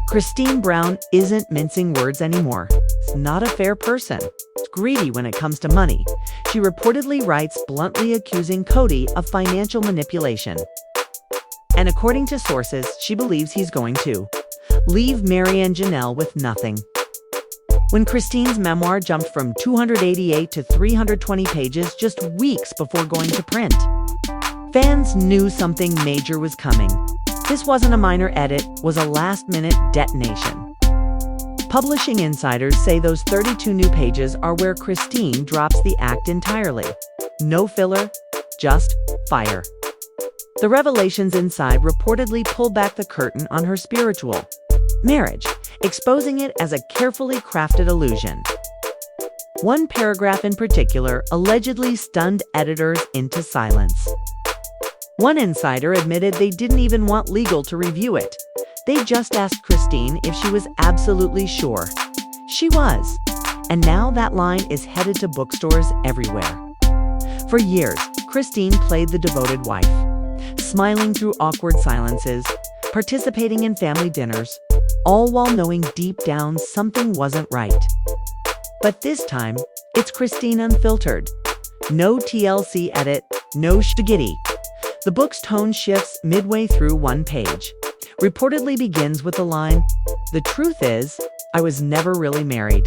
Kody Brown isn't mincing words anymore. She's not a fair person. She's greedy when it comes to money. She reportedly writes bluntly accusing Kody of financial manipulation. And according to sources, she believes he's going to leave Mary and Janelle with nothing. When Kody's memoir jumped from 288 to 320 pages just weeks before going to print, fans knew something major was coming. This wasn't a minor edit, was a last-minute detonation. Publishing insiders say those 32 new pages are where Kody drops the act entirely. No filler, just fire. The revelations inside reportedly pull back the curtain on her spiritual marriage, exposing it as a carefully crafted illusion. One paragraph in particular allegedly stunned editors into silence. One insider admitted they didn't even want legal to review it. They just asked Kody if she was absolutely sure. She was. And now that line is headed to bookstores everywhere. For years, Kody played the devoted wife, smiling through awkward silences, participating in family dinners, all while knowing deep down something wasn't right. But this time, it's Kody unfiltered. No TLC edit, no spaghetti. The book's tone shifts midway through one page. Reportedly begins with the line, "The truth is, I was never really married."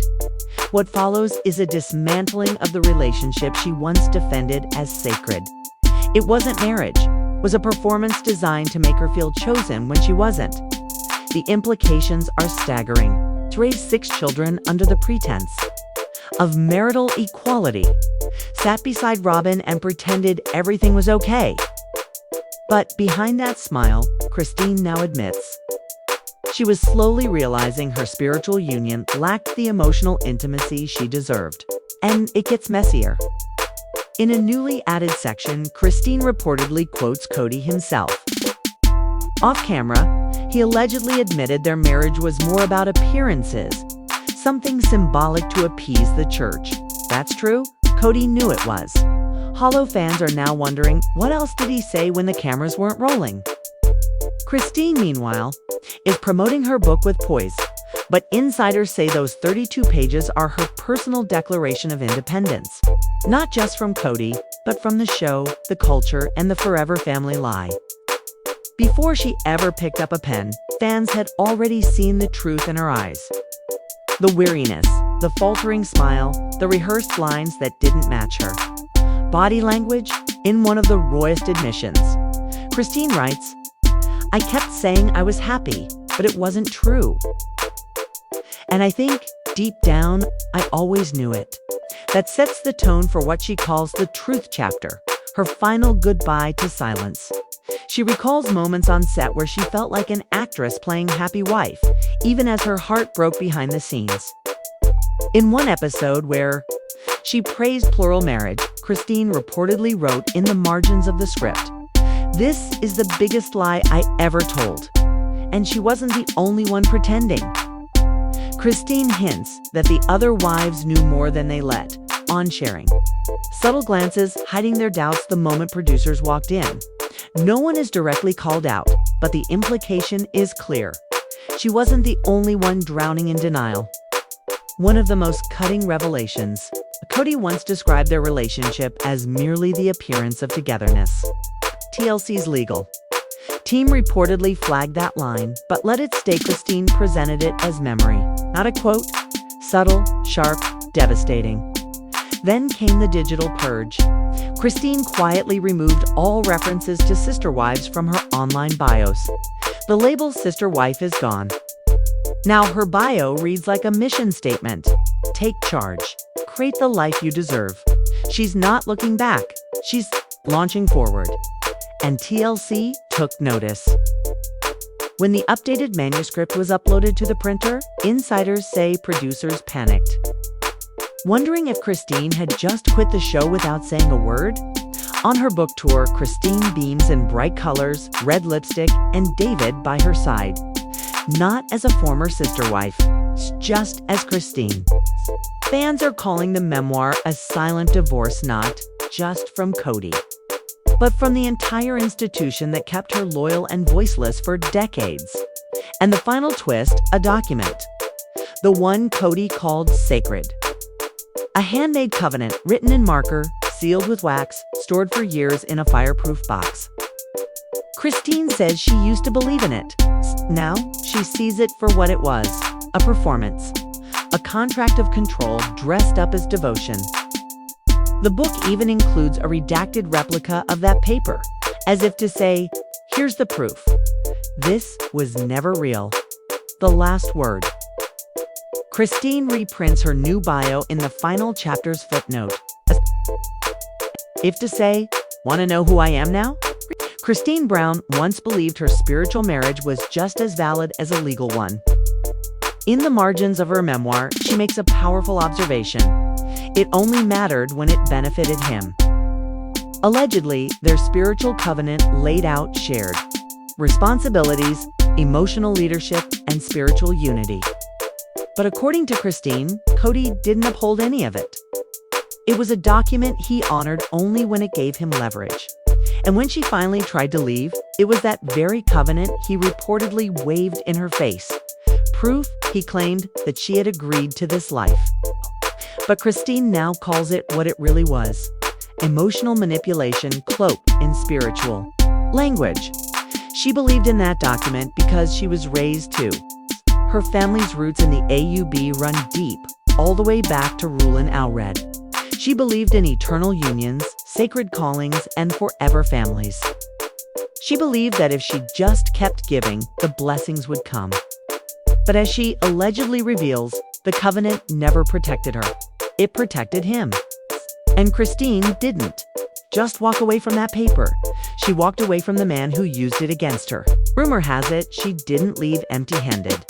What follows is a dismantling of the relationship she once defended as sacred. It wasn't marriage. It was a performance designed to make her feel chosen when she wasn't. The implications are staggering. To raise 6 children under the pretense of marital equality, sat beside Robin and pretended everything was okay. But behind that smile, Kody now admits she was slowly realizing her spiritual union lacked the emotional intimacy she deserved. And it gets messier. In a newly added section, Kody reportedly quotes Kody himself. Off camera, he allegedly admitted their marriage was more about appearances, something symbolic to appease the church. That's true, Kody knew it was. Hollow fans are now wondering, what else did he say when the cameras weren't rolling? Kody, meanwhile, is promoting her book with poise, but insiders say those 32 pages are her personal declaration of independence. Not just from Kody, but from the show, the culture, and the forever family lie. Before she ever picked up a pen, fans had already seen the truth in her eyes. The weariness, the faltering smile, the rehearsed lines that didn't match her. Body language, in one of the rawest admissions. Kody writes, "I kept saying I was happy, but it wasn't true. And I think, deep down, I always knew it." That sets the tone for what she calls the truth chapter, her final goodbye to silence. She recalls moments on set where she felt like an actress playing happy wife, even as her heart broke behind the scenes. In one episode where she praised plural marriage, Kody reportedly wrote in the margins of the script, "This is the biggest lie I ever told." And she wasn't the only one pretending. Kody hints that the other wives knew more than they let on sharing. Subtle glances hiding their doubts the moment producers walked in. No one is directly called out, but the implication is clear. She wasn't the only one drowning in denial. One of the most cutting revelations. Kody once described their relationship as merely the appearance of togetherness. TLC's legal team reportedly flagged that line, but let it stay. Kody presented it as memory, not a quote. Subtle, sharp, devastating. Then came the digital purge. Kody quietly removed all references to sister wives from her online bios. The label sister wife is gone. Now her bio reads like a mission statement. Take charge. Create the life you deserve. She's not looking back. She's launching forward. And TLC took notice. When the updated manuscript was uploaded to the printer, insiders say producers panicked, wondering if Kody had just quit the show without saying a word. On her book tour, Kody beams in bright colors, red lipstick, and David by her side. Not as a former sister wife, just as Kody. Fans are calling the memoir a silent divorce, not just from Kody, but from the entire institution that kept her loyal and voiceless for decades. And the final twist, a document. The one Kody called sacred. A handmade covenant written in marker, sealed with wax, stored for years in a fireproof box. Christine says she used to believe in it. Now, she sees it for what it was, a performance. A contract of control dressed up as devotion. The book even includes a redacted replica of that paper, as if to say, here's the proof. This was never real. The last word. Christine reprints her new bio in the final chapter's footnote. If to say, want to know who I am now? Kody Brown once believed her spiritual marriage was just as valid as a legal one. In the margins of her memoir, she makes a powerful observation. It only mattered when it benefited him. Allegedly, their spiritual covenant laid out shared responsibilities, emotional leadership, and spiritual unity. But according to Christine, Kody didn't uphold any of it. It was a document he honored only when it gave him leverage. And when she finally tried to leave, it was that very covenant he reportedly waved in her face. Proof, he claimed, that she had agreed to this life. But Christine now calls it what it really was: emotional manipulation cloaked in spiritual language. She believed in that document because she was raised to. Her family's roots in the AUB run deep, all the way back to Rulin Alred. She believed in eternal unions, sacred callings, and forever families. She believed that if she just kept giving, the blessings would come. But as she allegedly reveals, the covenant never protected her. It protected him. And Christine didn't just walk away from that paper. She walked away from the man who used it against her. Rumor has it she didn't leave empty-handed.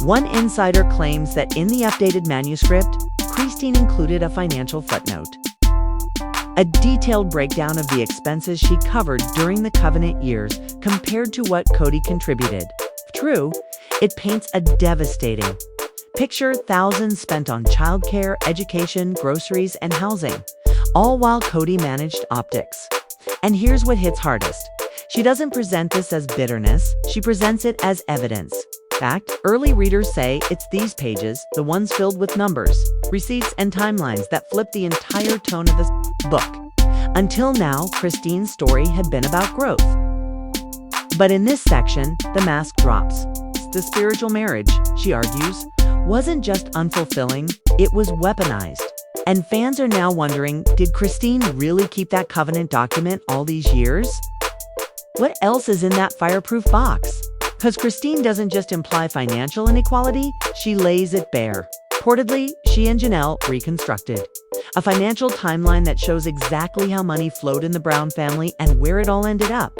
One insider claims that in the updated manuscript, Christine included a financial footnote. A detailed breakdown of the expenses she covered during the covenant years compared to what Kody contributed. True, it paints a devastating picture: thousands spent on childcare, education, groceries, and housing, all while Kody managed optics. And here's what hits hardest. She doesn't present this as bitterness, she presents it as evidence. In fact, early readers say it's these pages, the ones filled with numbers, receipts, and timelines, that flip the entire tone of this book. Until now, Christine's story had been about growth. But in this section, the mask drops. The spiritual marriage, she argues, wasn't just unfulfilling, it was weaponized. And fans are now wondering, did Christine really keep that covenant document all these years? What else is in that fireproof box? Because Christine doesn't just imply financial inequality, she lays it bare. Reportedly, she and Janelle reconstructed a financial timeline that shows exactly how money flowed in the Brown family and where it all ended up.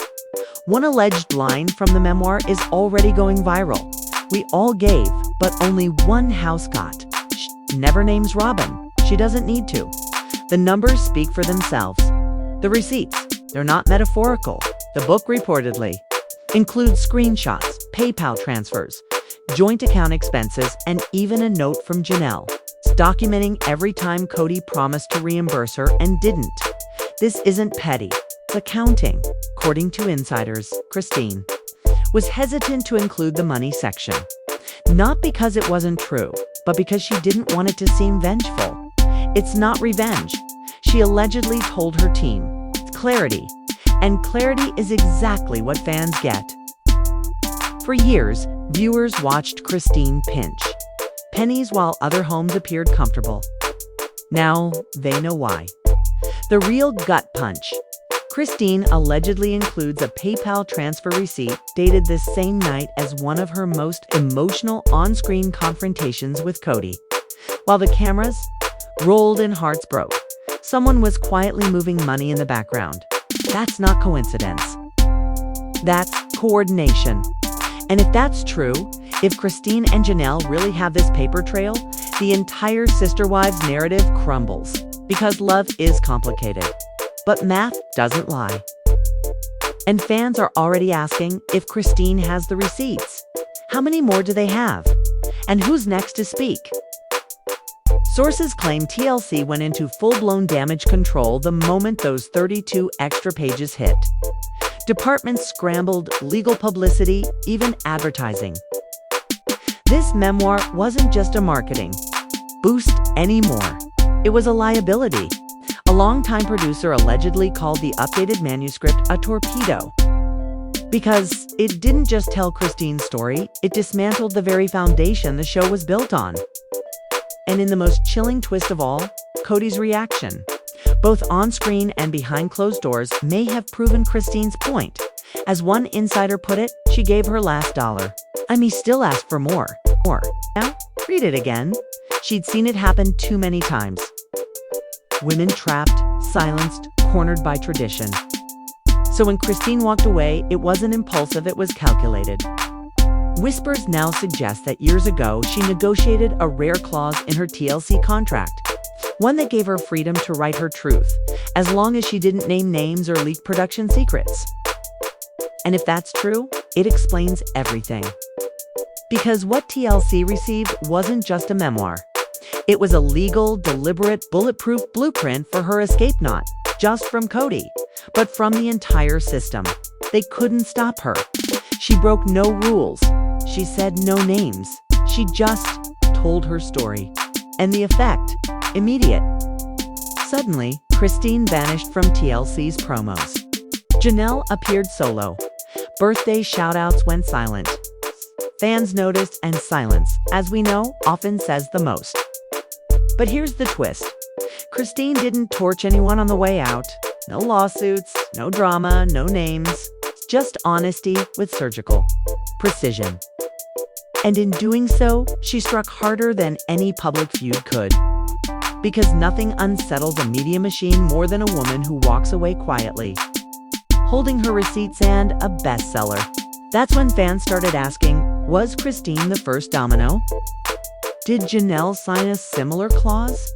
One alleged line from the memoir is already going viral. We all gave, but only one house got. She never names Robin. She doesn't need to. The numbers speak for themselves. The receipts, they're not metaphorical. The book reportedly includes screenshots, PayPal transfers, joint account expenses, and even a note from Janelle, documenting every time Kody promised to reimburse her and didn't. This isn't petty, it's accounting. According to insiders, Christine was hesitant to include the money section. Not because it wasn't true, but because she didn't want it to seem vengeful. It's not revenge. She allegedly told her team, it's clarity. And clarity is exactly what fans get. For years, viewers watched Christine pinch pennies while other homes appeared comfortable. Now, they know why. The real gut punch. Christine allegedly includes a PayPal transfer receipt dated this same night as one of her most emotional on-screen confrontations with Kody. While the cameras rolled and hearts broke, someone was quietly moving money in the background. That's not coincidence. That's coordination. And if that's true, if Christine and Janelle really have this paper trail, the entire Sister Wives narrative crumbles. Because love is complicated. But math doesn't lie. And fans are already asking if Christine has the receipts. How many more do they have? And who's next to speak? Sources claim TLC went into full-blown damage control the moment those 32 extra pages hit. Departments scrambled, legal publicity, even advertising. memoir wasn't just a marketing boost anymore. It was a liability. A longtime producer allegedly called the updated manuscript a torpedo because it didn't just tell Christine's story, it dismantled the very foundation the show was built on. And in the most chilling twist of all, Kody's reaction, both on-screen and behind closed doors, may have proven Christine's point. As one insider put it, she gave her last dollar. I may still ask for more. Now, read it again. She'd seen it happen too many times. Women trapped, silenced, cornered by tradition. So when Christine walked away, it wasn't impulsive, it was calculated. Whispers now suggest that years ago, she negotiated a rare clause in her TLC contract, one that gave her freedom to write her truth, as long as she didn't name names or leak production secrets. And if that's true, it explains everything. Because what TLC received wasn't just a memoir. It was a legal, deliberate, bulletproof blueprint for her escape, not just from Kody, but from the entire system. They couldn't stop her. She broke no rules. She said no names. She just told her story. And the effect? Immediate. Suddenly, Christine vanished from TLC's promos. Janelle appeared solo. Birthday shoutouts went silent. Fans noticed, and silence, as we know, often says the most. But here's the twist. Christine didn't torch anyone on the way out. No lawsuits, no drama, no names. Just honesty with surgical precision. And in doing so, she struck harder than any public feud could. Because nothing unsettles a media machine more than a woman who walks away quietly, holding her receipts and a bestseller. That's when fans started asking, was Christine the first domino? Did Janelle sign a similar clause?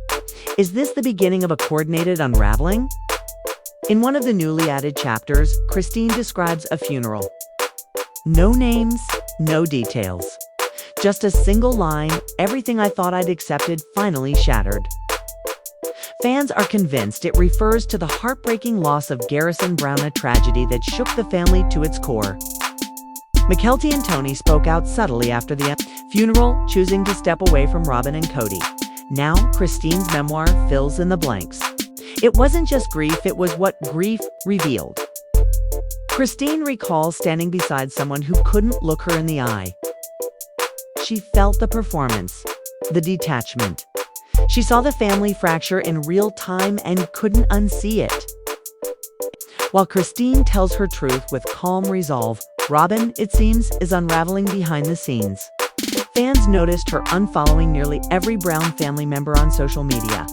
Is this the beginning of a coordinated unraveling? In one of the newly added chapters, Christine describes a funeral. No names, no details. Just a single line, everything I thought I'd accepted finally shattered. Fans are convinced it refers to the heartbreaking loss of Garrison Brown, a tragedy that shook the family to its core. Mykelti and Tony spoke out subtly after the funeral, choosing to step away from Robyn and Kody. Now, Christine's memoir fills in the blanks. It wasn't just grief, it was what grief revealed. Christine recalls standing beside someone who couldn't look her in the eye. She felt the performance, the detachment. She saw the family fracture in real time and couldn't unsee it. While Christine tells her truth with calm resolve, Robyn, it seems, is unraveling behind the scenes. Fans noticed her unfollowing nearly every Brown family member on social media.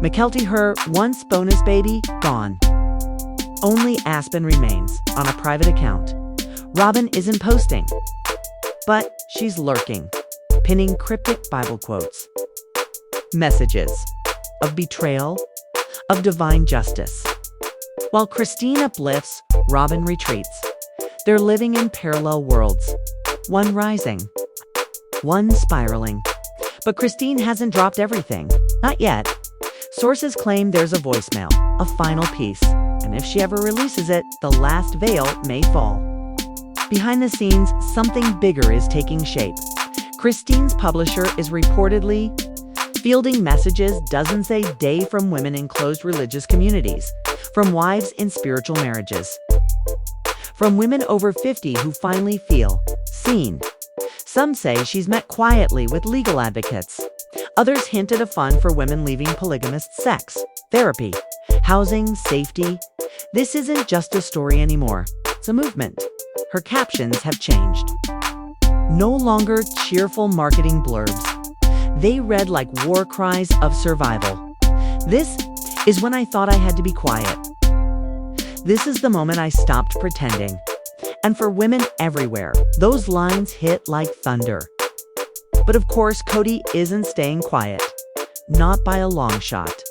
Mykelti, her once bonus baby, gone. Only Aspen remains, on a private account. Robyn isn't posting, but she's lurking, pinning cryptic Bible quotes. Messages of betrayal, of divine justice. While Christine uplifts, Robyn retreats. They're living in parallel worlds, one rising, one spiraling. But Christine hasn't dropped everything, not yet. Sources claim there's a voicemail, a final piece, and if she ever releases it, the last veil may fall. Behind the scenes, something bigger is taking shape. Christine's publisher is reportedly fielding messages dozens a day from women in closed religious communities, from wives in spiritual marriages, from women over 50 who finally feel seen. Some say she's met quietly with legal advocates. Others hint at a fund for women leaving polygamous sex, therapy, housing, safety. This isn't just a story anymore. It's a movement. Her captions have changed. No longer cheerful marketing blurbs. They read like war cries of survival. This is when I thought I had to be quiet. This is the moment I stopped pretending. And for women everywhere, those lines hit like thunder. But of course, Kody isn't staying quiet. Not by a long shot.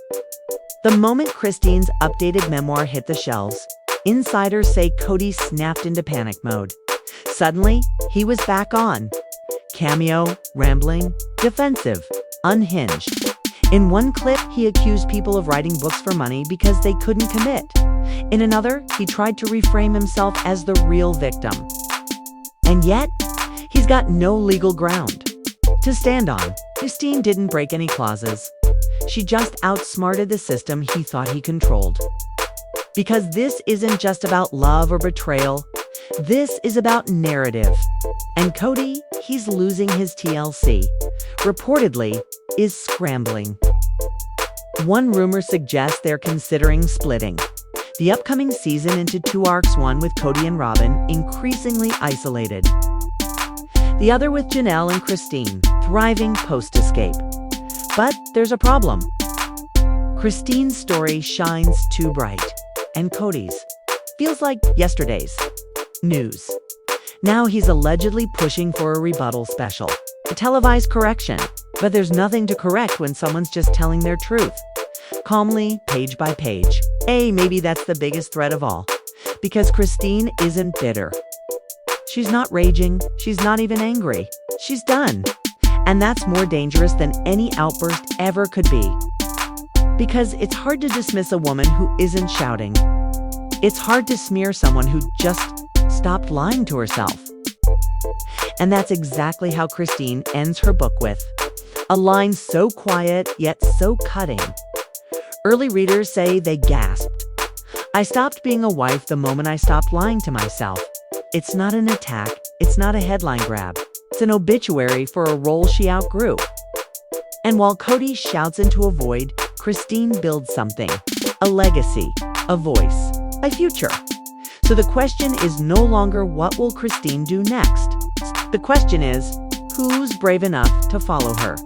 The moment Christine's updated memoir hit the shelves, insiders say Kody snapped into panic mode. Suddenly, he was back on. Cameo, rambling, defensive, unhinged. In one clip, he accused people of writing books for money because they couldn't commit. In another, he tried to reframe himself as the real victim. And yet, he's got no legal ground to stand on. Christine didn't break any clauses. She just outsmarted the system he thought he controlled. Because this isn't just about love or betrayal. This is about narrative. And Kody, he's losing his TLC. Reportedly, is scrambling. One rumor suggests they're considering splitting the upcoming season into two arcs, one with Kody and Robin, increasingly isolated. The other with Janelle and Christine, thriving post-escape. But there's a problem. Christine's story shines too bright, and Kody's feels like yesterday's news. Now he's allegedly pushing for a rebuttal special, a televised correction. But there's nothing to correct when someone's just telling their truth, calmly, page by page. Maybe that's the biggest threat of all, because Christine isn't bitter. She's not raging, she's not even angry. She's done. And that's more dangerous than any outburst ever could be. Because it's hard to dismiss a woman who isn't shouting. It's hard to smear someone who just stopped lying to herself. And that's exactly how Christine ends her book with a line so quiet, yet so cutting. Early readers say they gasped. I stopped being a wife the moment I stopped lying to myself. It's not an attack. It's not a headline grab. It's an obituary for a role she outgrew. And while Kody shouts into a void, Christine builds something. A legacy, a voice, a future. So the question is no longer what will Christine do next? The question is, who's brave enough to follow her?